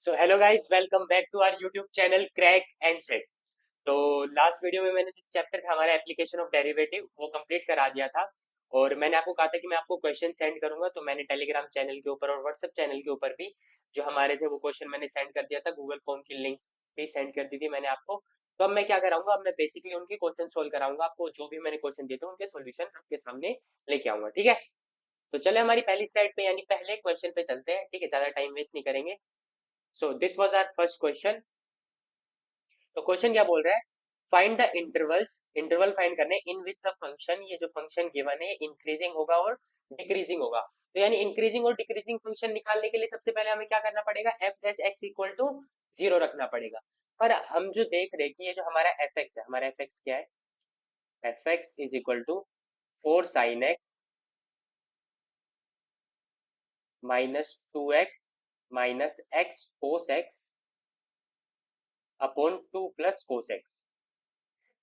So hello guys, welcome back to our YouTube channel crack and set. तो last video में मैंने जो chapter था हमारा एप्लीकेशन ऑफ डेरिवेटिव वो कंप्लीट करा दिया था। और मैंने आपको कहा था कि मैं आपको क्वेश्चन सेंड करूंगा, तो मैंने टेलीग्राम चैनल के ऊपर और व्हाट्सएप चैनल के ऊपर भी जो हमारे थे वो क्वेश्चन मैंने सेंड कर दिया था। गूगल फॉर्म की लिंक भी सेंड कर दी थी मैंने आपको। तो अब मैं क्या कराऊंगा, अब मैं बेसिकली उनके क्वेश्चन सोल्व कराऊंगा आपको। जो भी मैंने क्वेश्चन दिए थे उनके सोल्यूशन आपके सामने लेके आऊंगा, ठीक है। तो चले हमारी पहली स्लाइड पे यानी पहले क्वेश्चन पे चलते हैं, ठीक है, ज्यादा टाइम वेस्ट नहीं करेंगे। So this was our first question. तो क्वेश्चन क्या बोल रहा है, find the intervals, interval find करने इन विच द फंक्शन, ये जो फंक्शन गिवन है इंक्रीजिंग होगा और डिक्रीजिंग होगा। तो यानी इंक्रीजिंग और डिक्रीजिंग फंक्शन निकालने के लिए सबसे पहले हमें क्या करना पड़ेगा, F dash X equal to 0 रखना पड़ेगा। पर हम जो देख रहे हैं कि ये जो हमारा एफ एक्स है, हमारा एफ एक्स क्या है, F X is equal to 4 sin x -2x -x cos x upon 2 + cos x।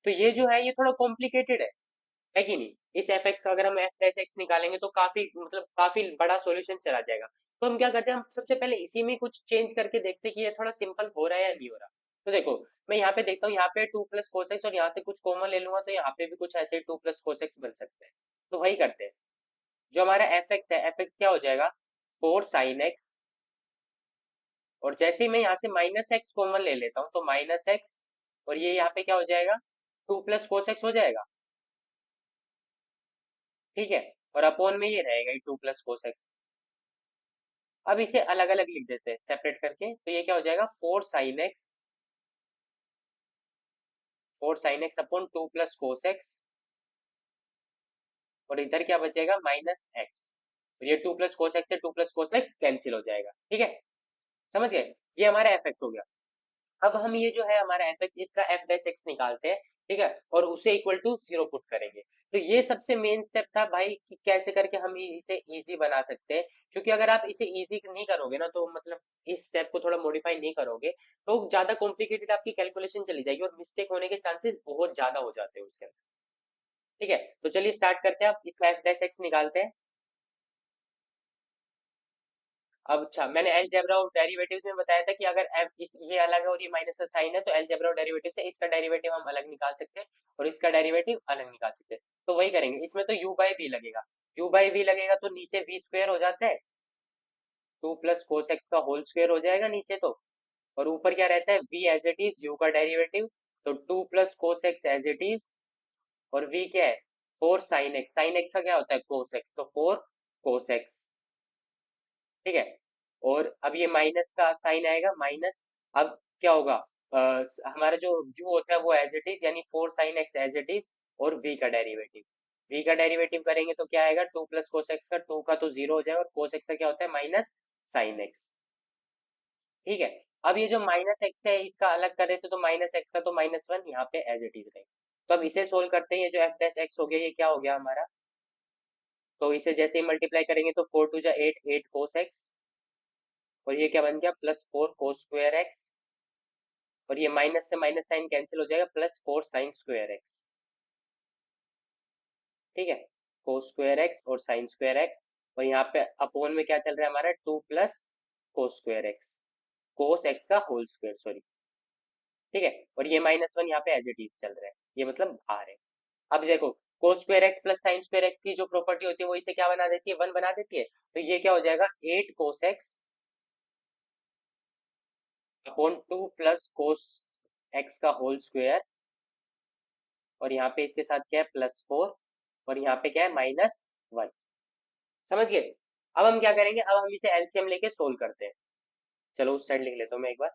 तो ये जो है ये थोड़ा कॉम्प्लिकेटेड है कि नहीं। इस एफ एक्स का अगर हम एफ डैश एक्स निकालेंगे तो काफी मतलब काफी बड़ा सॉल्यूशन चला जाएगा। तो हम क्या करते हैं, हम सबसे पहले इसी में कुछ चेंज करके देखते हैं कि ये थोड़ा सिंपल हो रहा है या नहीं हो रहा। तो देखो, मैं यहाँ पे देखता हूँ, यहाँ पे 2 + cos x और यहाँ से कुछ कॉमन ले लूंगा, तो यहाँ पे भी कुछ ऐसे 2 + cos x बन सकते हैं। तो वही करते हैं। जो हमारा एफ एक्स है, एफ एक्स क्या हो जाएगा, 4 sin x। और जैसे ही मैं यहाँ से -x कॉमन ले लेता हूँ तो -x, और ये यहाँ पे क्या हो जाएगा, 2 + cos x हो जाएगा, ठीक है। और अपॉन में ये रहेगा 2 + cos x। अब इसे अलग अलग लिख देते हैं सेपरेट करके, तो ये क्या हो जाएगा, 4 sin x upon 2 + cos x। और इधर क्या बचेगा, -x। और ये 2 + cos x से 2 + cos x कैंसिल हो जाएगा, ठीक है। समझ गए, ये हमारा एफ एक्स हो गया। अब हम ये जो है हमारा एफ एक्स, इसका एफ डैश एक्स निकालते हैं, ठीक है, और उसे इक्वल टू 0 पुट करेंगे। तो ये सबसे मेन स्टेप था भाई कि कैसे करके हम इसे इजी बना सकते हैं। क्योंकि अगर आप इसे इजी नहीं करोगे ना, तो मतलब इस स्टेप को थोड़ा मॉडिफाई नहीं करोगे, तो ज्यादा कॉम्प्लिकेटेड आपकी कैलकुलेशन चली जाएगी और मिस्टेक होने के चांसेस बहुत ज्यादा हो जाते हैं उसके अंदर, ठीक है। तो चलिए स्टार्ट करते हैं, अब इसका एफ डैश एक्स निकालते हैं। अब अच्छा, मैंने अलजेब्रा और डेरिवेटिव्स में बताया था कि अगर एफ इस ये अलग है और ये माइनस का साइन है, तो अलजेब्रा और डेरिवेटिव से इसका डेरिवेटिव हम अलग निकाल सकते हैं और इसका डेरिवेटिव अलग निकाल सकते हैं। तो वही करेंगे, इसमें तो u बाई वी लगेगा। u बाई वी लगेगा तो नीचे v स्क्वायर हो जाता है, 2 + cos x का होल स्क्वायर हो जाएगा नीचे तो। और ऊपर क्या रहता है, v as it is, u का डेरिवेटिव, तो 2 + cos x as it is. और v क्या है, 4 sin x, sin x का क्या होता है, cos x, तो 4 cos x, ठीक है। और अब ये माइनस का साइन आएगा, माइनस। अब क्या होगा, हमारा जो u होता है वो एज इट इज, यानी 4 sin x as it is. और v का डेरिवेटिव, v का डेरिवेटिव करेंगे तो क्या आएगा, 2 + cos x का 2 का तो 0 हो जाएगा, और cos x का क्या होता है, -sin x, ठीक है। अब ये जो -x है इसका अलग कर रहे थे, तो -x का तो -1 यहाँ पे एज इट इज रहेगा। तो अब इसे सोल्व करते हैं, ये जो f डैश x हो गया ये क्या हो गया हमारा, तो इसे जैसे ही मल्टीप्लाई करेंगे तो 4 2 जा 8, 8 cos x। और ये क्या बन गया, +4 cos स्क्वायर एक्स। और ये माइनस से माइनस साइन कैंसिल हो जाएगा, +4 sin स्क्वायर एक्स, ठीक है। cos स्क्वायर एक्स और sin स्क्वायर एक्स। और यहाँ पे अपोन में क्या चल रहा है हमारा, 2 + cos square x, cos x का होल स्क्वायर, सॉरी, ठीक है। और ये -1 यहाँ पे एज इट इज चल रहा है, ये मतलब बाहर है। अब देखो, cos square x plus sine square x की जो प्रॉपर्टी होती है वो इसे क्या बना देती है, 1 बना देती है। तो ये क्या हो जाएगा, 8 cos x upon 2 + cos x का होल स्क्वायर। और यहाँ पे इसके साथ क्या है, +4। और यहाँ पे क्या है, -1। समझ गए। अब हम क्या करेंगे, अब हम इसे एलसीएम लेके सोल्व करते हैं। चलो उस साइड लिख लेता हूँ मैं एक बार।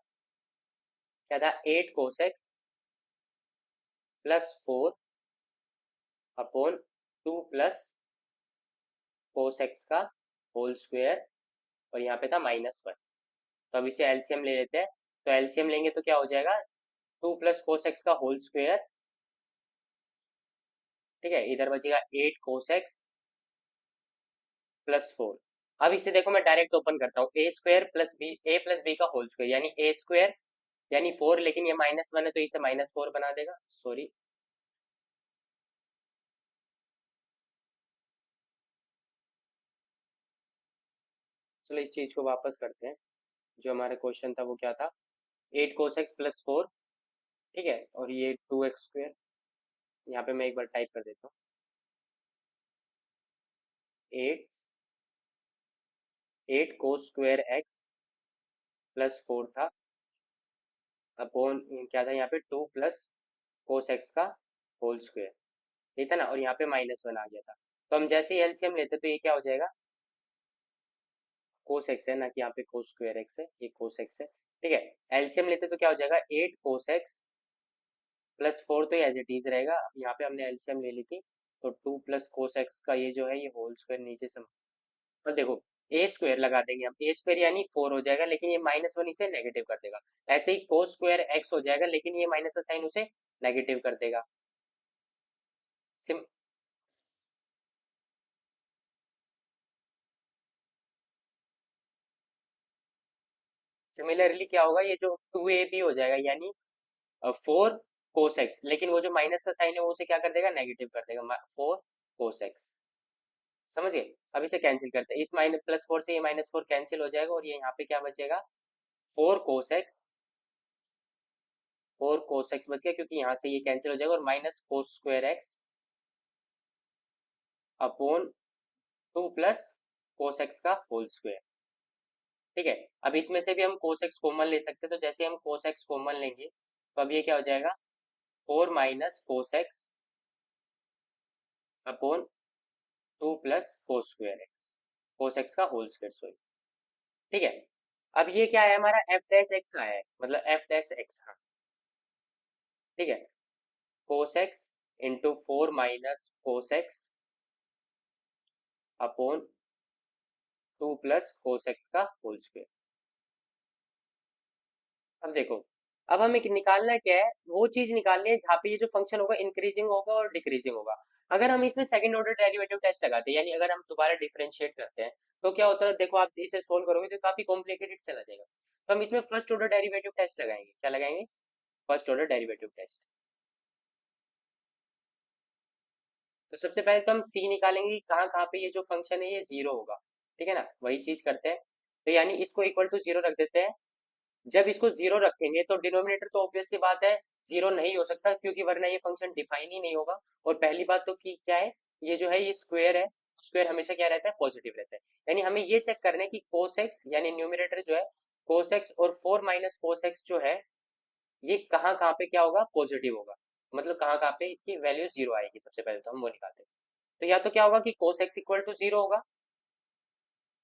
क्या था, 8 cos x +4 upon 2 + cos x का होल स्क्वायर। और यहाँ पे था -1। तो अब इसे एलसीएम ले लेते हैं। तो एलसीएम लेंगे तो क्या हो जाएगा, 2 + cos x का होल स्क्वायर, ठीक है। इधर बचेगा 8 cos x +4। अब इसे देखो मैं डायरेक्ट ओपन करता हूँ, ए स्क्वायर प्लस बी, ए प्लस बी का होल स्क्वायर यानी ए स्क्वायर, यानी 4, लेकिन ये -1 है तो इसे -4 बना देगा, सॉरी। चलो इस चीज को वापस करते हैं। जो हमारा क्वेश्चन था वो क्या था, 8 cos x + 4, ठीक है, और ये 2x²। यहाँ पे मैं एक बार टाइप कर देता हूँ, 8 cos² x + 4 था, अपॉन क्या था यहाँ पे 2 + cos x का होल स्क्वायर, ठीक था ना, और यहाँ पे -1 आ गया था। तो हम जैसे ही एलसीएम लेते तो ये क्या हो जाएगा, cos x है ना, कि यहाँ पे cos² x है, ये cos x है, ठीक है। एलसीएम लेते तो क्या हो जाएगा, 8 cos x + 4 तो एज इट इज रहेगा, यहाँ पे हमने एलसीएम ले ली थी, तो 2 + cos x का ये जो है ये होल स्क्वायर नीचे से, और देखो a² लगा देंगे हम, a² यानी 4 हो जाएगा, लेकिन ये -1 इसे नेगेटिव कर देगा। ऐसे ही cos² x हो जाएगा, लेकिन ये माइनस का साइन उसे नेगेटिव कर देगा। सिम सिमिलरली क्या होगा, ये जो 2ab हो जाएगा, यानी 4 cos x, लेकिन वो जो माइनस का साइन है वो उसे क्या कर देगा, नेगेटिव कर देगा, 4 cos x। समझ गए। अब इसे कैंसिल करते हैं, इस +4 से ये -4 कैंसिल हो जाएगा, और ये यहाँ पे क्या बचेगा, 4 cos x बच गया, क्योंकि यहाँ से ये कैंसिल हो जाएगा, और -cos²x अपॉन 2 + cos x का होल स्क्वायर, ठीक है। अब इसमें से भी हम cos x कॉमन ले सकते हैं, तो जैसे हम cos x कॉमन लेंगे तो अब ये क्या हो जाएगा, 4 - cos x upon 2 + cos x का होल स्क्वायर, सॉरी, ठीक है। अब ये क्या है, हमारा f' आया है, मतलब f', हाँ, ठीक है, cos x into 4 - cos x upon 2 + cos x का होल स्क्वायर। अब देखो, अब हमें निकालना क्या है, वो चीज निकालनी है जहाँ पे ये जो फंक्शन होगा इंक्रीजिंग होगा और डिक्रीजिंग होगा। अगर हम इसमें सेकंड ऑर्डर डेरिवेटिव टेस्ट लगाते हैं, यानी अगर हम दोबारा डिफरेंशिएट करते हैं, तो क्या होता है, देखो आप इसे सोल्व करोगे तो काफी कॉम्प्लिकेटेड चला जाएगा। तो हम इसमें फर्स्ट ऑर्डर डेरिवेटिव टेस्ट लगाएंगे, क्या लगाएंगे, फर्स्ट ऑर्डर डेरिवेटिव टेस्ट। तो सबसे पहले तो हम सी निकालेंगे कि कहाँ कहाँ पे ये जो फंक्शन है ये जीरो होगा, ठीक है ना, वही चीज करते हैं। तो यानी इसको इक्वल टू जीरो रख देते हैं। जब इसको जीरो रखेंगे तो डिनोमिनेटर तो ऑब्वियस सी बात है जीरो नहीं हो सकता, क्योंकि वरना ये फंक्शन डिफाइन ही नहीं होगा। और पहली बात तो कि क्या है, ये जो है ये स्क्वायर है, स्क्वायर हमेशा क्या रहता है, पॉजिटिव रहता है। यानी हमें ये चेक करना है कि cos x यानी न्यूमिनेटर जो है cos x और 4 - cos x जो है ये कहाँ कहाँ पे क्या होगा, पॉजिटिव होगा, मतलब कहाँ कहाँ पे इसकी वैल्यू जीरो आएगी। सबसे पहले तो हम वो निकालते हैं। तो या तो क्या होगा कि cos x equal to zero होगा,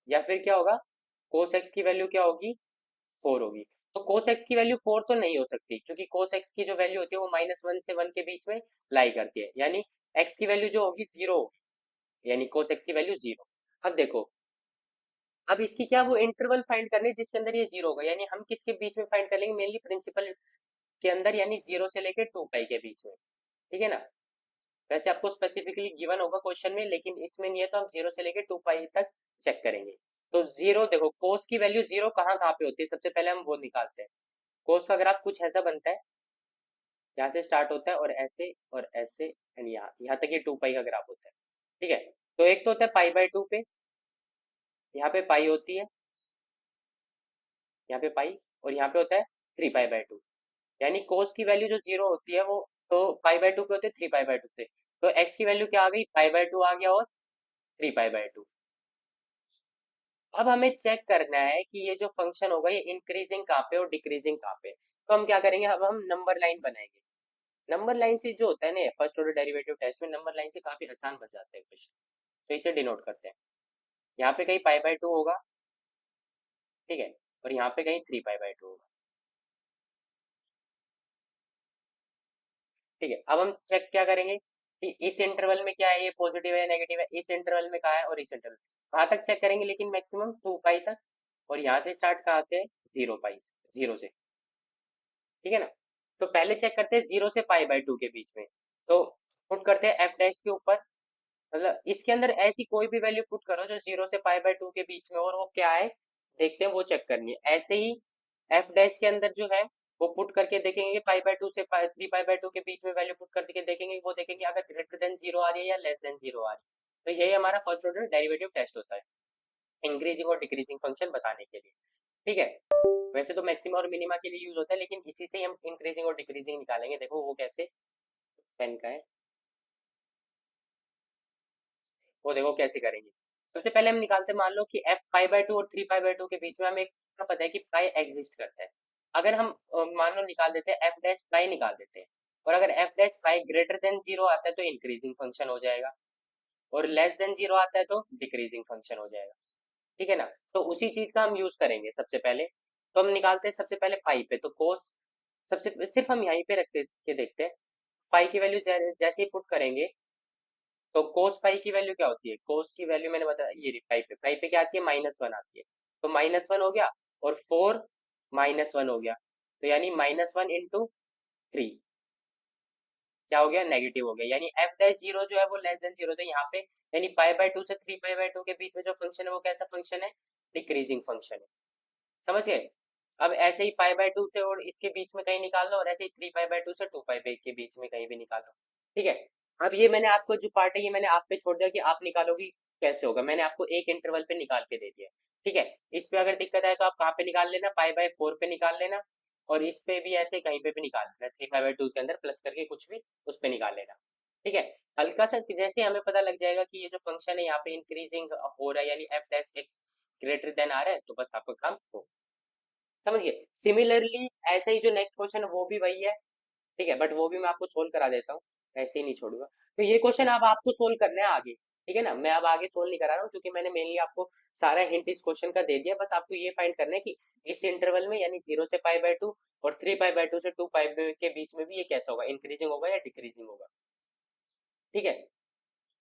या फिर क्या होगा, cos x की वैल्यू क्या होगी, 4 होगी। तो cos x की वैल्यू 4 तो नहीं हो सकती, क्योंकि cos x की जो वैल्यू होती है वो -1 से 1 के बीच में लाई करती है, यानी x की वैल्यू जो होगी जीरो होगी, यानी cos x की वैल्यू जीरो। अब देखो, अब इसकी क्या वो इंटरवल फाइंड करने हैं जिसके अंदर ये जीरो होगा, यानी हम किसके बीच में फाइंड कर लेंगे, मेनली प्रिंसिपल के अंदर, यानी जीरो से लेके 2π के बीच में, ठीक है ना। वैसे आपको स्पेसिफिकली गिवन होगा क्वेश्चन में, लेकिन इसमें नहीं है, तो हम जीरो से लेके 2π तक चेक करेंगे। तो जीरो देखो, कोस की वैल्यू जीरो कहाँ कहाँ पे होती है, सबसे पहले हम वो निकालते हैं। कोस का ग्राफ कुछ ऐसा बनता है, यहाँ से स्टार्ट होता है और ऐसे एंड यहाँ यहाँ तक ये 2π का ग्राफ होता है, ठीक है। तो एक तो होता है π/2 पे, यहाँ पे पाई होती है, यहाँ पे पाई, और यहाँ पे होता है 3π/2, यानी कोस की वैल्यू जो जीरो होती है वो तो π/2 पे होते है, 3π/2 पे। तो एक्स की वैल्यू क्या आ गई, π/2 आ गया, और 3π/2। अब हमें चेक करना है कि ये जो फंक्शन होगा ये इंक्रीजिंग कहाँ पे और डिक्रीजिंग कहाँ पे। तो हम क्या करेंगे, अब हम नंबर लाइन बनाएंगे। नंबर लाइन से जो होता है ना फर्स्ट ऑर्डर डेरिवेटिव टेस्ट में, नंबर लाइन से काफी आसान बन जाता है क्वेश्चन। तो इसे डिनोट करते हैं, यहाँ पे कहीं π/2 होगा, ठीक है, और यहाँ पे कहीं 3π/2 होगा, ठीक है। अब हम चेक क्या करेंगे कि इस इंटरवल में क्या है, ये पॉजिटिव है नेगेटिव है, इस इंटरवल में कहाँ है और इस इंटरवल कहाँ तक चेक करेंगे, लेकिन मैक्सिमम 2π तक। और यहाँ से स्टार्ट कहाँ से, 0π, जीरो से, ठीक है ना। तो पहले चेक करते हैं जीरो से π/2 के बीच में। तो पुट करते हैं f' के ऊपर, मतलब इसके अंदर ऐसी कोई भी वैल्यू पुट करो जो जीरो से π/2 के बीच में, और वो क्या है देखते हैं, वो चेक करनी है। ऐसे ही f' के अंदर जो है वो पुट करके देखेंगे कि π/2 से 3π/2 के बीच में वैल्यू पुट करके देखेंगे, वो देखेंगे अगर ग्रेटर देन जीरो आ रही है या लेस देन जीरो आ रही है। तो यही हमारा फर्स्ट ऑर्डर डेरिवेटिव टेस्ट होता है, इंक्रीजिंग और डिक्रीजिंग फंक्शन बताने के लिए, ठीक है। वैसे तो मैक्सिमा और मिनिमा के लिए यूज होता है, लेकिन इसी से ही हम इंक्रीजिंग और डिक्रीजिंग निकालेंगे। देखो वो कैसे, पेन का है, वो देखो कैसे करेंगे। सबसे पहले हम निकालते हैं, मान लो कि एफ पाई बाय टू और थ्री पाई बाय टू के बीच में हमें पता है कि पाई एग्जिस्ट करता है। अगर हम मान लो निकाल देते हैं, एफ डैश पाई निकाल देते हैं, और अगर एफ डैश पाई ग्रेटर देन जीरो आता है तो इंक्रीजिंग फंक्शन हो जाएगा, और लेस देन जीरो आता है तो डिक्रीजिंग फंक्शन हो जाएगा। ठीक है ना। तो उसी चीज का हम यूज करेंगे सबसे पहले। तो हम निकालते हैं सबसे पहले पाई पे, तो कोस सबसे सिर्फ हम यहीं पे रख के देखते हैं। पाई की वैल्यू जैसे ही पुट करेंगे, तो कोस पाई की वैल्यू क्या होती है, कोस की वैल्यू मैंने बताया, ये पाई पे क्या आती है, -1 आती है। तो -1 हो गया, और 4 -1 हो गया, तो यानी -1 इंटू 3 क्या हो गया, नेगेटिव हो गया। यानी एफ डैश जीरो जो है वो लेस देन जीरो, तो यहाँ पे यानी पाई बाय टू से थ्री पाई बाय टू के बीच में जो फंक्शन है वो कैसा फंक्शन है, डिक्रीजिंग फंक्शन है। समझ गए। अब ऐसे ही पाई बाय टू से और इसके बीच में कहीं निकाल लो, और ऐसे ही थ्री पाई बाय टू से टू पाई बाय के बीच में कहीं भी निकाल लो। ठीक है। अब ये मैंने आपको जो पार्ट है ये मैंने आप पे छोड़ दिया कि आप निकालोगी कैसे होगा, मैंने आपको एक इंटरवल पे निकाल के दे दिया। ठीक है। इस पे अगर दिक्कत आए तो आप कहाँ पे निकाल लेना, पाई बाय फोर पे निकाल लेना, और इस पे भी ऐसे कहीं पे भी निकाल लेना, थ्री पाई बाय टू के अंदर प्लस करके कुछ भी उस पे निकाल लेना। ठीक है। हल्का सा जैसे हमें पता लग जाएगा कि ये जो फंक्शन है यहाँ पे इंक्रीजिंग हो रहा है, यानी F dash X greater than आ रहा है, तो बस आपका काम हो, समझिए। सिमिलरली ऐसे ही जो नेक्स्ट क्वेश्चन है वो भी वही है। ठीक है, बट वो भी मैं आपको सोल्व करा देता हूँ, ऐसे ही नहीं छोड़ूंगा। तो ये क्वेश्चन अब आपको सोल्व करना है आगे। ठीक है ना, मैं अब आगे सोल्व नहीं करा रहा हूँ, क्योंकि मैंने मेनली आपको सारा हिंट इस क्वेश्चन का दे दिया। बस आपको ये फाइंड करना है कि इस इंटरवल में, यानी जीरो से पाई बाय टू और थ्री पाई बाय टू से टू पाई के बीच में भी ये कैसा होगा, इंक्रीजिंग होगा या डिक्रीजिंग होगा। ठीक है।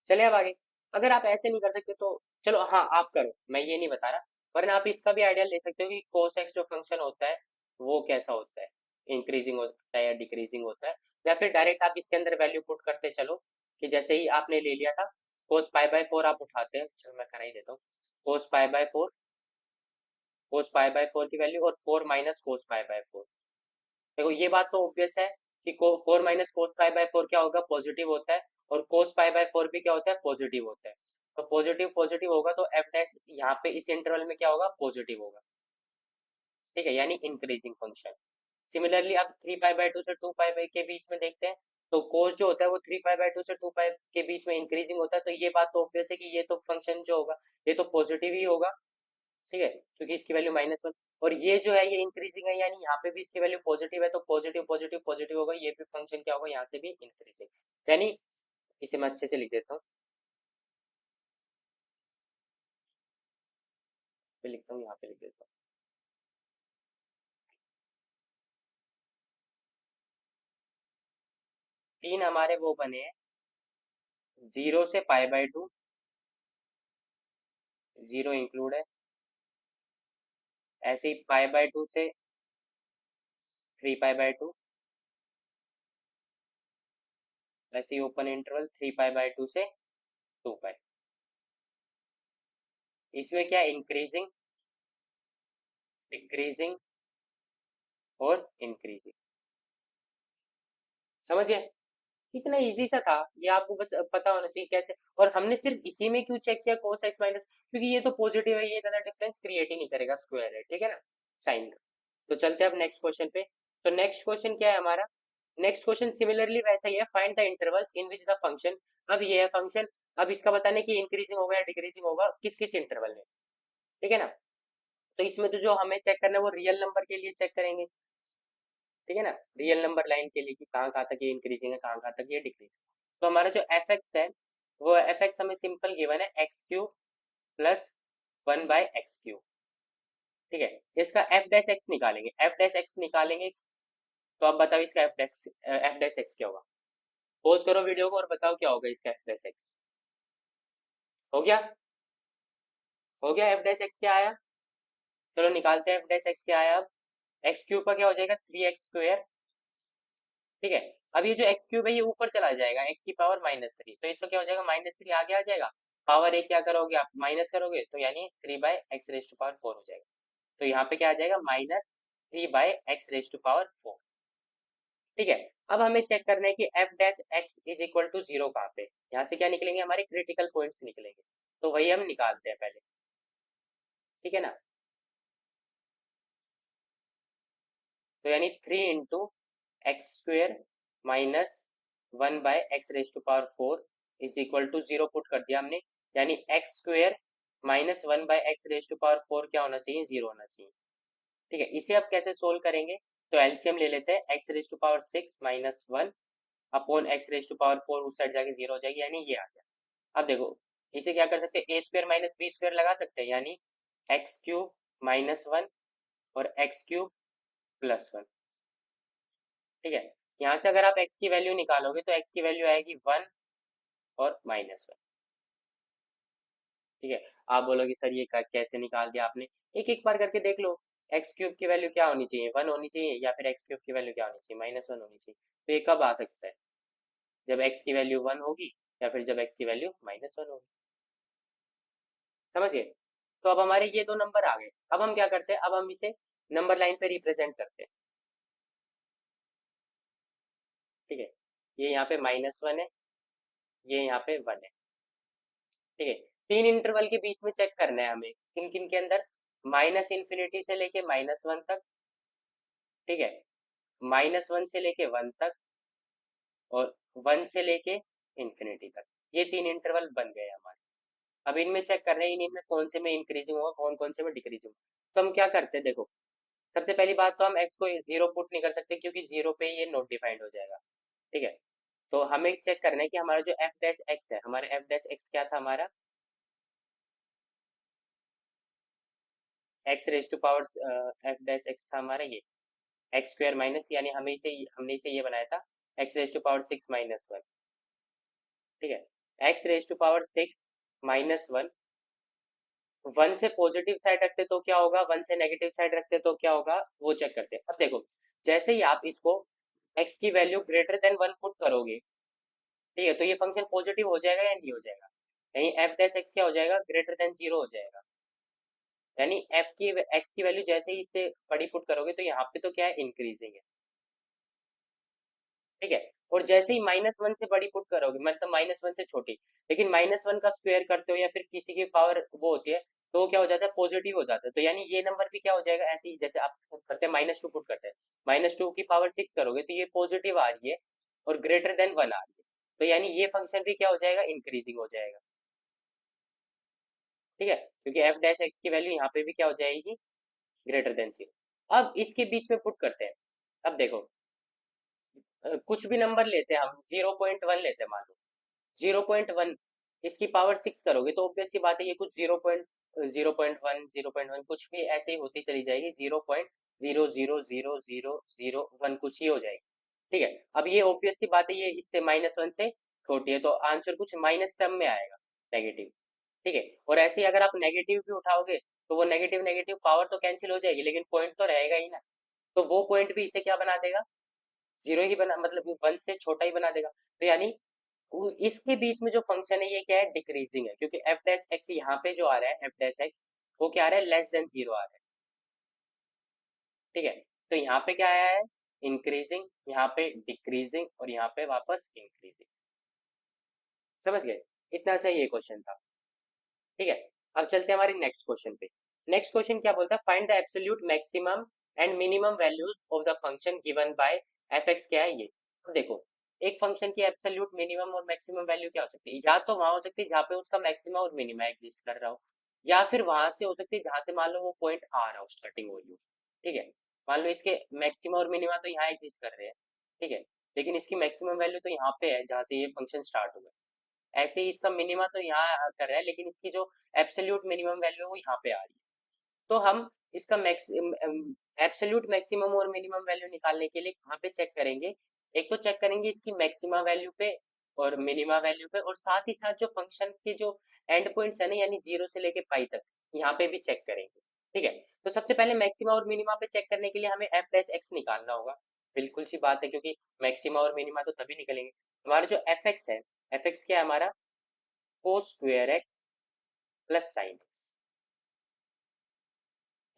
चले अब आगे। अगर आप ऐसे नहीं कर सकते तो चलो, हाँ आप करो, मैं ये नहीं बता रहा, वरना आप इसका भी आइडिया ले सकते हो कि cos x जो फंक्शन होता है वो कैसा होता है, इंक्रीजिंग होता है या डिक्रीजिंग होता है। या फिर डायरेक्ट आप इसके अंदर वैल्यू पुट करते चलो, कि जैसे ही आपने ले लिया था cos पाई बाय फोर आप उठाते हैं, चलो मैं करा ही देता हूँ। cos pi by four, cos pi by four की वैल्यू, और four minus cos pi by four. देखो ये बात तो ऑब्वियस है कि four minus cos pi by four क्या होगा, पॉजिटिव होता है, और कोस पाई बाय फोर भी क्या होता है, पॉजिटिव होता है। तो पॉजिटिव पॉजिटिव होगा तो एफ डैश यहाँ पे इस इंटरवल में क्या होगा, पॉजिटिव होगा। ठीक है, यानी इंक्रीजिंग फंक्शन। सिमिलरली अब थ्री पाई बाय टू से टू पाई बाय के बीच में देखते हैं, तो कोस जो होता है वो थ्री पाई बाय टू से टू पाई के बीच में इंक्रीजिंग होता है, तो ये बात तो ऑब्वियस है कि ये तो फंक्शन जो होगा ये तो पॉजिटिव ही होगा। ठीक है, क्योंकि इसकी वैल्यू -1, और ये जो है ये इंक्रीजिंग है, यानी यहाँ पे भी इसकी वैल्यू पॉजिटिव है, तो पॉजिटिव पॉजिटिव पॉजिटिव होगा, ये भी फंक्शन क्या होगा यहाँ से भी इंक्रीजिंग। यानी इसे मैं अच्छे से लिख देता हूँ, पे लिखता हूँ, यहाँ पे लिख देता हूँ। तीन हमारे वो बने हैं, जीरो से pi by two, zero include है, ऐसे ही पाई बाय टू से थ्री पाई बाय टू, ऐसे ही open interval three pi by two से टू पाई। इसमें क्या इंक्रीजिंग, डिक्रीजिंग और इंक्रीजिंग। समझिए, इतना इजी सा था, ये आपको बस पता होना चाहिए कैसे। और हमने सिर्फ इसी में क्यों चेक किया cos x माइनस, क्योंकि ये तो पॉजिटिव है, ये ज्यादा डिफरेंस क्रिएट ही नहीं करेगा, स्क्वायर है। ठीक है ना, साइन का। तो चलते हैं अब नेक्स्ट क्वेश्चन पे। तो नेक्स्ट क्वेश्चन क्या है हमारा, नेक्स्ट क्वेश्चन सिमिलरली वैसा ही है, find the intervals in which the function. अब ये है फंक्शन, अब इसका बताने कि इंक्रीजिंग होगा या डिक्रीजिंग होगा किस किस इंटरवल में। ठीक है ना। तो इसमें तो जो हमें चेक करना है वो रियल नंबर के लिए चेक करेंगे। ठीक है ना, रियल नंबर लाइन के लिए कि कहाँ कहाँ तक ये इंक्रीजिंग है, कहाँ कहाँ तक ये डिक्रीजिंग। तो हमारा जो एफ एक्स है, वो एफ एक्स हमें सिंपल गिवन है, x cube plus one by x cube. ठीक है, इसका एफ डैश एक्स निकालेंगे, एफ डैश एक्स निकालेंगे। तो अब बताओ इसका एफ डैश एक्स क्या होगा। पॉज करो वीडियो को और बताओ क्या होगा इसका एफ डैश एक्स। हो गया, हो गया, एफ डैश एक्स क्या आया, चलो निकालते हैं एफ डैश एक्स क्या आया। अब एक्स क्यूब का क्या हो जाएगा, थ्री एक्स स्क्वायर। ठीक है। अब ये जो एक्स क्यूब है ये ऊपर चला जाएगा, एक्स की पावर -3, तो इसका क्या हो जाएगा, -3 आगे आ जाएगा। पावर एक क्या करोगे आप, माइनस करोगे, तो यानी three by X raise to power four हो जाएगा। तो यहाँ पे क्या आ जाएगा, -3 by X raise to power four. ठीक है। अब हमें चेक करना है कि F dash X is equal to zero कहाँ पे, यहाँ से क्या निकलेंगे, हमारे क्रिटिकल पॉइंट्स निकलेंगे। तो वही हम निकालते हैं पहले। ठीक है ना। तो यानी 3 × x² minus 1/x⁴ is equal to 0 put कर दिया हमने, यानी x² माइनस 1/x⁴ क्या होना चाहिए, 0 होना चाहिए। ठीक है, इसे अब कैसे सोल्व करेंगे, तो एलसीएम ले लेते हैं, x⁶ माइनस 1 अपॉन x⁴ उस साइड जाके 0 हो जाएगी, यानी ये आ गया। अब देखो इसे क्या कर सकते हैं, a² माइनस b² लगा सकते हैं, यानी x³ माइनस 1 और x³ प्लस 1। ठीक है, यहाँ से अगर आप x की वैल्यू निकालोगे तो x की वैल्यू आएगी 1 और -1। ठीक है, आप बोलोगे सर ये कैसे निकाल दिया आपने, एक एक बार करके देख लो। x³ की वैल्यू क्या होनी चाहिए, 1 होनी चाहिए, या फिर x³ की वैल्यू क्या होनी चाहिए, -1 होनी चाहिए। तो ये कब आ सकता है, जब x की वैल्यू 1 होगी, या फिर जब x की वैल्यू -1 होगी। समझ गए, तो अब हमारे ये दो नंबर आ गए। अब हम क्या करते हैं, अब हम इसे नंबर लाइन पे रिप्रेजेंट करते हैं। ठीक है, ये यहाँ पे -1 है, ये यहाँ पे 1 है। ठीक है, 3 इंटरवल के बीच में चेक करना है हमें, किन किन के अंदर, -∞ से लेके -1 तक। ठीक है, -1 से लेके 1 तक, और 1 से लेके इंफिनिटी तक, ये 3 इंटरवल बन गए हमारे। अब इनमें चेक कर रहे हैं, इनमें कौन से में इंक्रीजिंग होगा, कौन कौन से में डिक्रीजिंग होगा। तो हम क्या करते हैं, देखो सबसे पहली बात तो हम x को 0 पुट नहीं कर सकते, क्योंकि 0 पे ये नॉट डिफाइंड हो जाएगा। ठीक है, तो हमें चेक करना है कि हमारा जो f डैश x है, हमारा f डैश x क्या था, हमारा f डैश x था हमारा ये x² माइनस, यानी हमने इसे ये बनाया था x⁶ माइनस 1। ठीक है, x⁶ माइनस 1, 1 से पॉजिटिव साइड रखते तो क्या होगा, 1 से नेगेटिव साइड रखते तो क्या होगा, वो चेक करते हैं। अब देखो जैसे ही आप इसको x की वैल्यू ग्रेटर देन 1 पुट करोगे, ठीक है, तो ये फंक्शन पॉजिटिव हो जाएगा या नहीं हो जाएगा, यानी f डैश x क्या हो जाएगा, ग्रेटर देन 0 हो जाएगा। यानी x की वैल्यू जैसे ही इससे बड़ी पुट करोगे, तो यहाँ पे तो क्या है, इंक्रीजिंग है। ठीक है, और जैसे ही -1 से बड़ी पुट करोगे, मतलब -1 से छोटी, लेकिन -1 का स्क्वायर करते हो या फिर किसी की पावर वो होती है, तो वो क्या हो जाता है, पॉजिटिव हो जाता है। तो यानी ये नंबर भी क्या हो जाएगा, ऐसे ही जैसे आप करते हैं -2 पुट करते हैं, -2 की पावर 6 करोगे तो ये पॉजिटिव आ रही है और ग्रेटर देन 1 आ रही है, तो यानी ये फंक्शन भी क्या हो जाएगा, इंक्रीजिंग हो जाएगा। ठीक है, क्योंकि f डैश x की वैल्यू यहाँ पे भी क्या हो जाएगी, ग्रेटर देन 0। अब इसके बीच में पुट करते हैं। अब देखो कुछ भी नंबर लेते हैं हम, 0.1 लेते हैं मान लो, 0.1 इसकी पावर 6 करोगे तो ऑब्वियस सी बात है, ये कुछ 0.1 0.1 कुछ भी ऐसे ही होती चली जाएगी, 0.0000001 कुछ ही हो जाएगी। ठीक है, अब ये ऑब्वियस सी बात है, ये इससे -1 से छोटी है, तो आंसर कुछ माइनस टर्म में आएगा, नेगेटिव। ठीक है, और ऐसे ही अगर आप नेगेटिव भी उठाओगे, तो वो नेगेटिव नेगेटिव पावर तो कैंसिल हो जाएगी, लेकिन पॉइंट तो रहेगा ही ना, तो वो पॉइंट भी इसे क्या बना देगा, 0 ही बना, मतलब 1 से छोटा ही बना देगा। तो यानी इसके बीच में जो फंक्शन है, ये क्या है, डिक्रीजिंग है, क्योंकि f डैश x यहाँ पे जो आ रहा है, f डैश x वो क्या आ रहा है, लेस देन 0 आ रहा है। ठीक है, तो यहाँ पे क्या आया है, इंक्रीजिंग, यहाँ पे डिक्रीजिंग, और यहाँ पे वापस इंक्रीजिंग। समझ गए, इतना सही ये क्वेश्चन था। ठीक है, अब चलते हैं हमारी नेक्स्ट क्वेश्चन पे। नेक्स्ट क्वेश्चन क्या बोलता है, find the absolute maximum and minimum values of the function given by F X, क्या है ये। तो देखो एक फंक्शन की एब्सोल्यूट मिनिमम और मैक्सिमम वैल्यू क्या हो सकती है, या तो वहां हो सकती है जहाँ पे उसका मैक्सिमम और मिनिमा एग्जिस्ट कर रहा हो, या फिर वहां से हो सकती है जहां से मान लो वो पॉइंट आ रहा हो, स्टार्टिंग वैल्यू। ठीक है, मान लो इसके मैक्सिमम और मिनिमा तो यहाँ एग्जिस्ट कर रहे हैं। ठीक है, लेकिन इसकी मैक्सिमम वैल्यू तो यहाँ पे है जहाँ से ये फंक्शन स्टार्ट हुआ है, ऐसे ही इसका मिनिमा तो यहाँ कर रहा है, लेकिन इसकी जो एब्सोल्यूट मिनिमम वैल्यू है वो यहाँ पे आ रही है। तो हम इसका एब्सोल्यूट मैक्सिमम और मिनिमम वैल्यू निकालने के लिए कहाँ पे चेक करेंगे, एक तो चेक करेंगे इसकी मैक्सिमा वैल्यू पे और मिनिमा वैल्यू पे, और साथ ही साथ जो फंक्शन के जो एंड पॉइंट्स है ना, यानी 0 से लेके पाई तक, यहाँ पे भी चेक करेंगे। ठीक है, तो सबसे पहले मैक्सिमा और मिनिमा पे चेक करने के लिए हमें f डैश x निकालना होगा। बिल्कुल सी बात है, क्योंकि मैक्सिमा और मिनिमा तो तभी निकलेंगे। हमारा जो एफ एक्स है, एफ एक्स क्या है हमारा, cos square x plus sine x.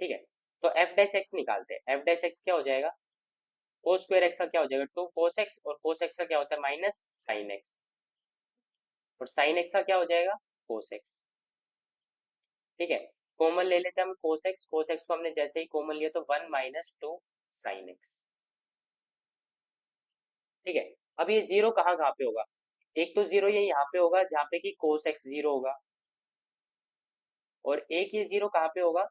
ठीक है, तो एफ डैश एक्स निकालते हैं, एफ डैश एक्स क्या हो जाएगा, कोस स्क्वायर एक्स का क्या हो जाएगा, 2 कोस एक्स, और कोस एक्स का क्या होता है, माइनस साइन एक्स, और साइन एक्स का क्या हो जाएगा, कोस एक्स। ठीक है, कॉमन ले लेते हैं हम कोस एक्स, कोस एक्स को हमने जैसे ही कॉमन लिया तो 1 - 2 साइन एक्स। ठीक है, अब ये जीरो कहाँ कहाँ पे होगा? एक तो जीरो ये यहाँ पे होगा जहाँ पे कि कोस एक्स जीरो होगा, और एक ये जीरो कहाँ पे होगा,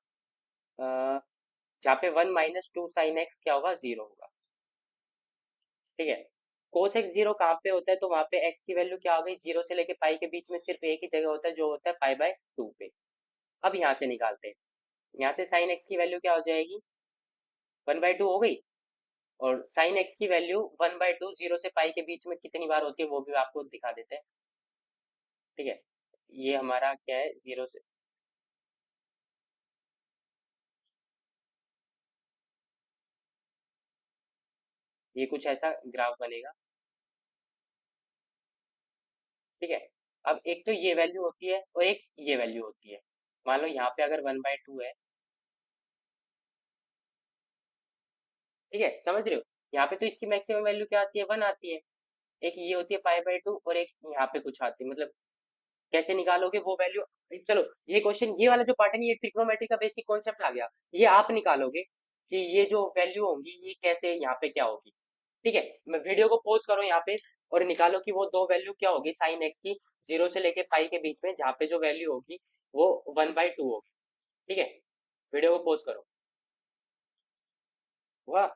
जहाँ पे 1 - 2 साइन एक्स क्या होगा, जीरो होगा। ठीक है, कोस एक्स जीरो कहाँ पे होता है, तो वहां पे एक्स की वैल्यू क्या हो गई, जीरो से लेके पाई के बीच में सिर्फ एक ही जगह होता है जो होता है पाई/2 पे। अब यहाँ से निकालते हैं, यहाँ से साइन एक्स की वैल्यू क्या हो जाएगी, 1/2 हो गई, और साइन एक्स की वैल्यू 1/2 जीरो से पाई के बीच में कितनी बार होती है वो भी आपको दिखा देते हैं। ठीक है, ये हमारा क्या है, जीरो से, ये कुछ ऐसा ग्राफ बनेगा। ठीक है, अब एक तो ये वैल्यू होती है और एक ये वैल्यू होती है। मान लो यहाँ पे अगर 1/2 है, ठीक है, समझ रहे हो, यहाँ पे तो इसकी मैक्सिमम वैल्यू क्या आती है, 1 आती है। एक ये होती है पाई/2 और एक यहाँ पे कुछ आती है, मतलब कैसे निकालोगे वो वैल्यू। चलो, ये क्वेश्चन, ये वाला जो पार्ट है ना, ये ट्रिग्नोमेट्री का बेसिक कॉन्सेप्ट आ गया। ये आप निकालोगे कि ये जो वैल्यू होंगी ये कैसे यहाँ पे क्या होगी। ठीक है, मैं वीडियो को पॉज करो यहाँ पे और निकालो कि वो दो वैल्यू क्या होगी साइन एक्स की, जीरो से लेके पाई के बीच में जहाँ पे जो वैल्यू होगी वो 1/2 होगी। ठीक है, वीडियो को पॉज करो। वाह,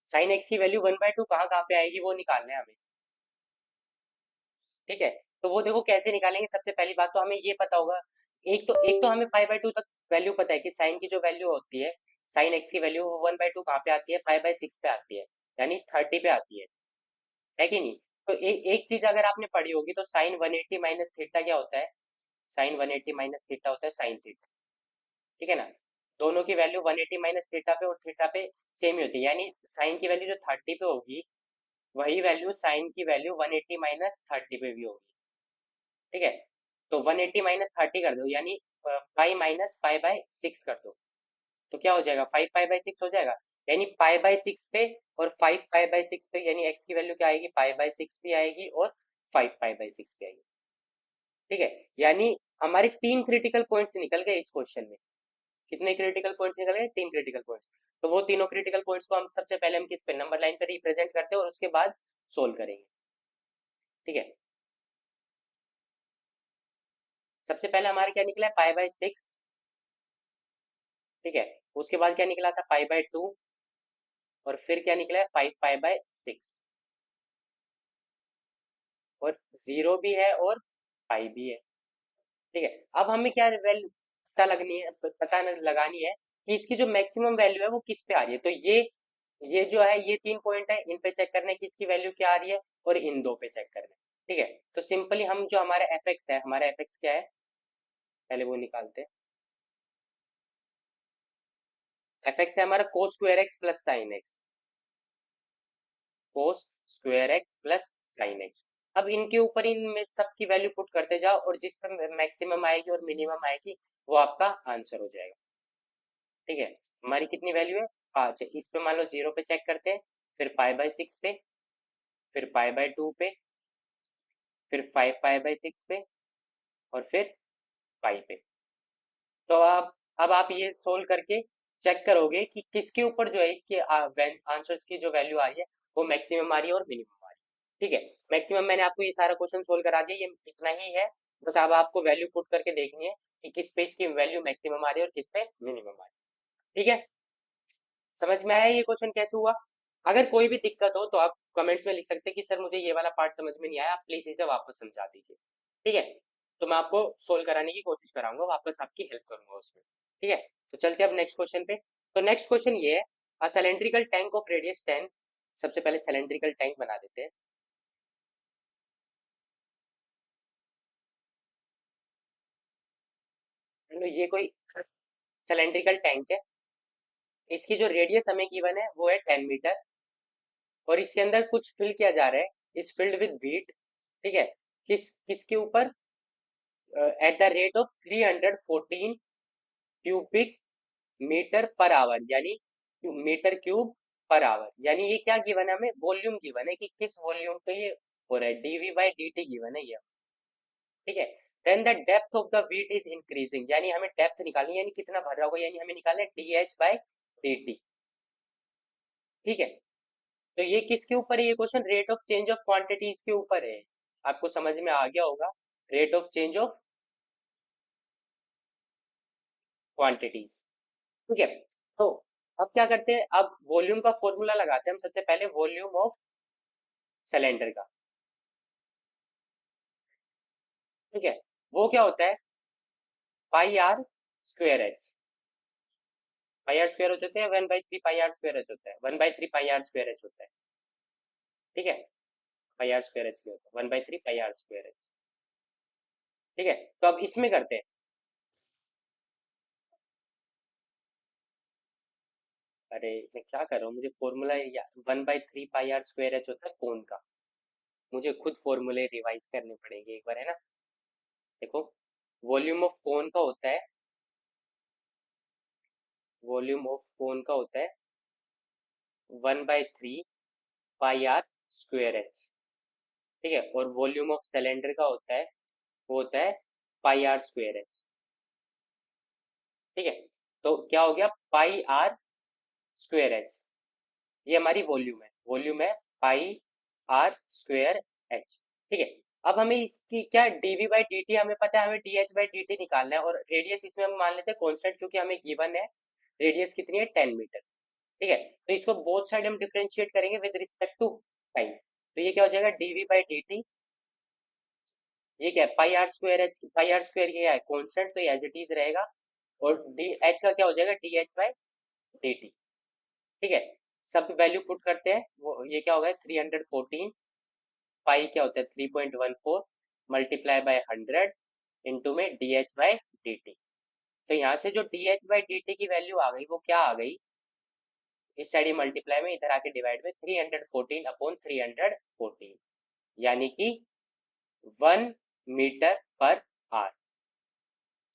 साइन एक्स की वैल्यू 1/2 कहाँ कहाँ पे आएगी वो निकालना है हमें। ठीक है, तो वो देखो कैसे निकालेंगे। सबसे पहली बात तो हमें ये पता होगा, एक तो हमें पाई/2 तक वैल्यू पता है कि साइन की जो वैल्यू होती है, साइन एक्स की वैल्यू 1/2 कहाँ पे आती है, पाई/6 पे आती है, यानी 30 पे आती है कि नहीं। तो एक चीज अगर आपने पढ़ी होगी तो साइन 180 माइनस थीटा क्या होता है, साइन 180 माइनस थीटा होता है साइन थीटा। ठीक है ना, दोनों की वैल्यू 180 माइनस थीटा पे और थीटा पे सेम ही होती है, यानी साइन की वैल्यू जो 30 पे होगी वही वैल्यू साइन की वैल्यू 180 माइनस 30 पे भी होगी। ठीक है, तो 180 माइनस 30 कर दो, यानी पाई माइनस पाई/6 कर दो, तो क्या हो जाएगा, 5 पाई/6 हो जाएगा। यानी पाई/6 पे और 5 पाई/6 पे, यानी एक्स की वैल्यू क्या आएगी, पाई/6 भी आएगी और 5 पाई/6 भी आएगी। ठीक है, यानी हमारे तीन क्रिटिकल पॉइंट्स निकल गए इस क्वेश्चन में। कितने क्रिटिकल पॉइंट्स निकल गए, तीन क्रिटिकल पॉइंट्स। तो वो तीनों क्रिटिकल पॉइंट्स को हम सबसे पहले हम किस पे, नंबर लाइन पे रिप्रेजेंट करते हैं और उसके बाद सोल्व करेंगे। ठीक है, सबसे पहले हमारा क्या निकला है, पाई/6। ठीक है, उसके बाद क्या निकला था, पाई/2, और फिर क्या निकला है, 5 पाई/6, और जीरो भी है और पाई भी है। ठीक है, अब हमें क्या वैल्यू पता लगानी है कि इसकी जो मैक्सिमम वैल्यू है वो किस पे आ रही है। तो ये जो है, ये तीन पॉइंट है, इन पे चेक करना है कि इसकी वैल्यू क्या आ रही है, और इन दो पे चेक करना है। ठीक है, तो सिंपली हम जो हमारा एफ एक्स है, हमारा एफ एक्स क्या है, पहले वो निकालते हैं। एफ एक्स है हमारा cos square x plus sine x, cos square x plus sine x. अब इनके ऊपर इनमें सब की वैल्यू पुट करते जाओ, और जिस पर मैक्सिमम आएगी और मिनिमम आएगी वो आपका आंसर हो जाएगा। ठीक है, हमारी कितनी वैल्यू है, 5 है। इस पे मान लो जीरो पे चेक करते हैं, फिर पाई/6 पे, फिर पाई/2 पे, फिर 5 पाई/6 पे, और फिर पाई पे। तो आप, अब आप ये सोल्व करके चेक करोगे कि किसके ऊपर जो है इसके आंसर्स की जो वैल्यू आ रही है वो मैक्सिमम आ रही है और मिनिमम आ रही है। ठीक है, मैक्सिमम मैंने आपको ये सारा क्वेश्चन सोल्व करा दिया, ये इतना ही है। बस अब आपको वैल्यू पुट करके देखनी है कि किस पे इसकी वैल्यू मैक्सिमम आ रही है और किस पे मिनिमम आ रही है। ठीक है, समझ में आया ये क्वेश्चन कैसे हुआ। अगर कोई भी दिक्कत हो तो आप कमेंट्स में लिख सकते हैं कि सर मुझे ये वाला पार्ट समझ में नहीं आया, आप प्लीज इसे वापस समझा दीजिए। ठीक है, तो मैं आपको सोल्व कराने की कोशिश कराऊंगा, वापस आपकी हेल्प करूंगा उसमें। ठीक है, तो चलते हैं अब नेक्स्ट क्वेश्चन पे। तो नेक्स्ट क्वेश्चन ये है, a cylindrical tank of radius 10। सबसे पहले सिलेंड्रिकल टैंक बना देते हैं। तो ये कोई सिलेंड्रिकल टैंक है, इसकी जो रेडियस हमें गिवन है वो है 10 मीटर, और इसके अंदर कुछ फिल किया जा रहा है, इस फिल्ड विद बीट। ठीक है, किसके ऊपर, at the rate of 314 cubic metre per hour, यानी मीटर क्यूब पर आवर। यानी ये क्या गिवन है, हमें वॉल्यूम गिवन है कि किस वॉल्यूम पे ये हो रहा है, dv/dt गिवन है ये। ठीक है, then the depth of the wheat is increasing, यानी हमें डेप्थ निकालनी है, यानी कितना भर रहा होगा, यानी हमें निकालना है dH/dt। ठीक है, तो ये किसके ऊपर है ये question? Rate of change of quantities के ऊपर है। आपको समझ में आ गया होगा, rate of change of quantities. ठीक है, तो अब क्या करते हैं, अब वॉल्यूम का फॉर्मूला लगाते हैं हम सबसे पहले, वॉल्यूम ऑफ सिलेंडर का। ठीक है, वो क्या होता है, pi R square H. Pi R square H होता है 1/3 पाई आर स्क्वायर एच होता है, 1/3 पाई आर स्क्वायर एच होता है। ठीक है, पाई आर स्क्वायर एच नहीं होता, 1/3 पाई आर स्क्वायर एच। ठीक है, तो अब इसमें करते हैं। अरे मैं क्या कर रहा हूँ, मुझे formula 1/3 pi R square H होता है कोन का, मुझे खुद फॉर्मूले रिवाइज करने पड़ेंगे एक बार, है ना। देखो, वॉल्यूम ऑफ कोन का होता है, वॉल्यूम ऑफ कोन का होता है 1/3 पाई आर स्क्वायर एच। ठीक है, और वॉल्यूम ऑफ सिलेंडर का होता है, वो होता है पाई आर स्क्वायर एच। ठीक है, तो क्या हो गया, पाई आर स्क्वायर एच, ये हमारी वॉल्यूम है, वॉल्यूम है पाई आर स्क्वायर एच। ठीक है, अब हमें इसकी क्या, डीवी बाई डी टी हमें पता है, हमें D H by D T निकालना है, और रेडियस इसमें हम मान लेते हैं कॉन्स्टेंट, क्योंकि हमें गिवन है रेडियस कितनी है, 10 मीटर। ठीक है, तो इसको बोथ साइड हम डिफरेंशिएट करेंगे विद रिस्पेक्ट टू टाइम, तो ये क्या हो जाएगा, डीवी बाई डी टी, ये क्या है, pi R square H, pi R square ये है कॉन्स्टेंट, तो ये एज इट इज रहेगा, और डी एच का क्या हो जाएगा, D H by D T. ठीक है, सब वैल्यू पुट करते हैं, वो ये क्या होगा, 314, पाई क्या होता है 3.14, मल्टीप्लाई बाय 100 इंटू में D H by D T. तो यहाँ से जो D H by D T की वैल्यू आ गई, वो क्या आ गई, इस साइड ये मल्टीप्लाई में, इधर आके डिवाइड में, 314/314, यानी कि 1 मीटर पर आर।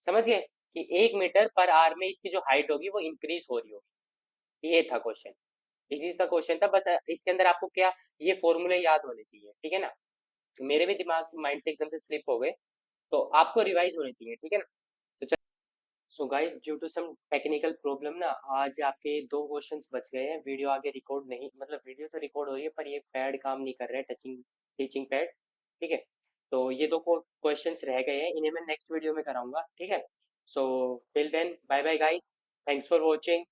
समझ गए कि 1 मीटर पर आर में इसकी जो हाइट होगी वो इंक्रीज हो रही होगी। ये था क्वेश्चन, इजी सा क्वेश्चन था, बस इसके अंदर आपको क्या, ये फॉर्मूले याद होने चाहिए। ठीक है ना, मेरे भी दिमाग माइंड से एकदम से स्लिप हो गए, तो आपको रिवाइज होने चाहिए। ठीक है ना, तो so guys, due to some technical problem ना, आज आपके दो क्वेश्चंस बच गए हैं, वीडियो आगे रिकॉर्ड नहीं, मतलब वीडियो तो रिकॉर्ड हो रही है पर ये पैड काम नहीं कर रहा है, टचिंग टीचिंग पैड। ठीक है, तो ये दो क्वेश्चंस रह गए हैं, इन्हें मैं नेक्स्ट वीडियो में कराऊंगा। ठीक है, so till then bye bye guys, thanks for watching.